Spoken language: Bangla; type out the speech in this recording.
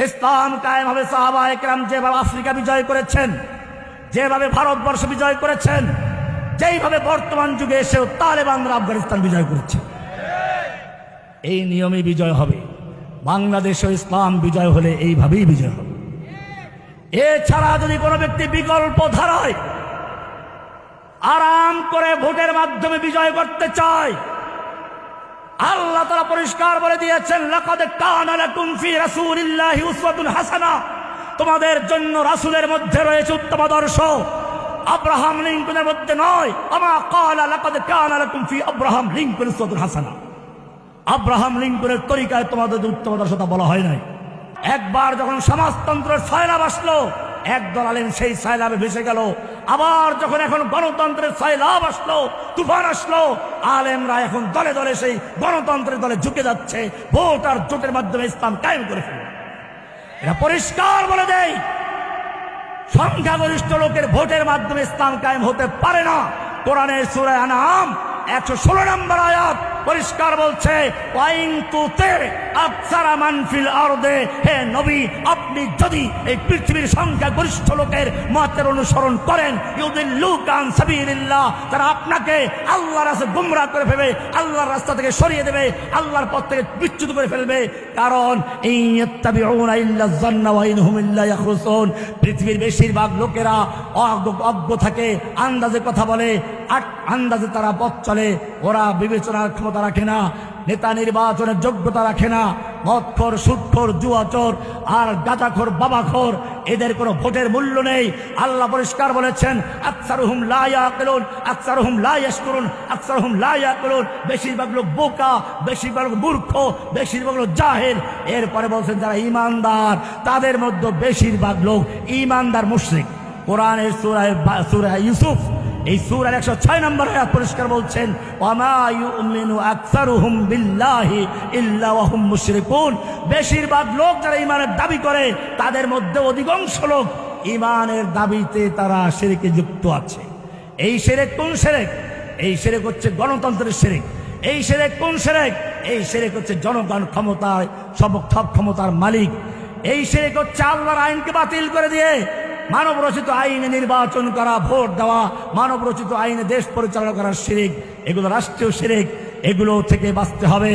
ইসলাম কায়েম হবে সাহাবায়ে কেরাম যেভাবে আফ্রিকা বিজয় করেছেন, যেভাবে ভারতবর্ষ বিজয় করেছেন, যেইভাবে বর্তমান যুগে এসেও তালেবানরা আফগানিস্তান বিজয় করেছে, এই নিয়মে বিজয় হবে। বাংলাদেশে ইসলাম বিজয় হলে এইভাবেই বিজয় হবে। এছাড়া যদি কোনো ব্যক্তি বিকল্প ধারায় আরাম করে ভোটের মাধ্যমে বিজয় করতে চায়, আল্লাহ তাআলা পরিষ্কার বলে দিয়েছেন, লাকাদ কানা লাকুম ফি রাসূলিল্লাহি উসওয়াতুন হাসানাহ, তোমাদের জন্য রাসূলের মধ্যে রয়েছে উত্তম আদর্শ। আব্রাহাম লিঙ্কনের মধ্যে নয়। আমা ক্বালা লাকাদ কানা লাকুম ফি আব্রাহাম লিঙ্কন উসওয়াতুন হাসানাহ, আব্রাহাম লিঙ্কনের তরিকায় তোমাদের উত্তম আদর্শতা বলা হয় নাই। একবার যখন সমাজতন্ত্রের সয়লাব আসলো, একদল আলেম সেই সয়লাবে ভেসে গেল। আবার যখন এখন গণতন্ত্রের সয়লাব আসলো, তুফান আসলো, আলেমরা এখন দলে দলে সেই গণতন্ত্রের দলে ঝুঁকে যাচ্ছে, ভোট আর জোটের মাধ্যমে ইসলাম কায়েম করে ফেলবে। এটা পরিষ্কার বলে দেয়, সংখ্যাগরিষ্ঠ লোকের ভোটের মাধ্যমে ইসলাম কায়েম হতে পারে না। কোরআনের সূরা আনআম 116 নম্বর আয়াত পরিষ্কার বলছে, ওয়াইন তুতে আকসারা মান ফিল আরদে, হে নবী আপনি যদি এই পৃথিবীর সংখ্যাগরিষ্ঠ লোকের মতের অনুসরণ করেন, ইউদিল্লুকা আন সাবিলিল্লাহ, তারা আপনাকে আল্লাহর রাস্তায় গুমরাহ করে ফেলবে, আল্লাহর রাস্তা থেকে সরিয়ে দেবে, আল্লাহর পথ থেকে বিচ্যুত করে ফেলবে। কারণ ইত্তাবিউনা ইল্লা যান্না ওয়া ইনহুম ইল্লা ইয়াখরুসুন, পৃথিবীর বেশিরভাগ লোকেরা অজ্ঞ থাকে, আন্দাজে কথা বলে, আন্দাজে তারা পথ চলে, ওরা বিবেচনার ক্ষমতা রাখে না, নেতা নির্বাচনের যোগ্যতা রাখে না। মদখোর, সুদখোর, জুয়াচোর আর গাঁজাখোর, বাবাখোর, এদের কোনো ভোটের মূল্য নেই। আল্লাহ পরিষ্কার বলেছেন, আকসারুহুম লা ইয়াকিলুন আকসারুহুম লা ইয়াশকুরুন আকসারুহুম লা ইয়াকিলুন, বেশিরভাগ লোক বোকা, বেশিরভাগ লোক মূর্খ, বেশিরভাগ লোক জাহেল। এরপরে বলছেন যারা ঈমানদার, তাদের মধ্যে বেশিরভাগ লোক ঈমানদার মুশরিক। কোরআনের সূরা ইউসুফ এই সূরার 106 নম্বর আয়াত পরিষ্কার বলছেন, ওয়ামা ইউমিনু আকসারুহুম বিল্লাহি ইল্লা ওয়া হুম মুশরিকুন, বেশিরভাগ লোক যারা ঈমানের দাবি করে তাদের মধ্যে অধিকাংশ লোক ঈমানের দাবিতে তারা শিরকে যুক্ত আছে। এই শিরক কোন শিরক? এই শিরক হচ্ছে গণতন্ত্রের শিরক। এই শিরক কোন শিরক? এই শিরক হচ্ছে জনগণ ক্ষমতায় সব ক্ষমতার মালিক। এই শিরক হচ্ছে আল্লাহর আইনকে বাতিল করে দিয়ে মানব রচিত আইনে নির্বাচন করা, ভোট দেওয়া, মানব রচিত আইনে দেশ পরিচালনা করার শিরক। এগুলো রাষ্ট্রীয় শিরক, এগুলো থেকে বাঁচতে হবে।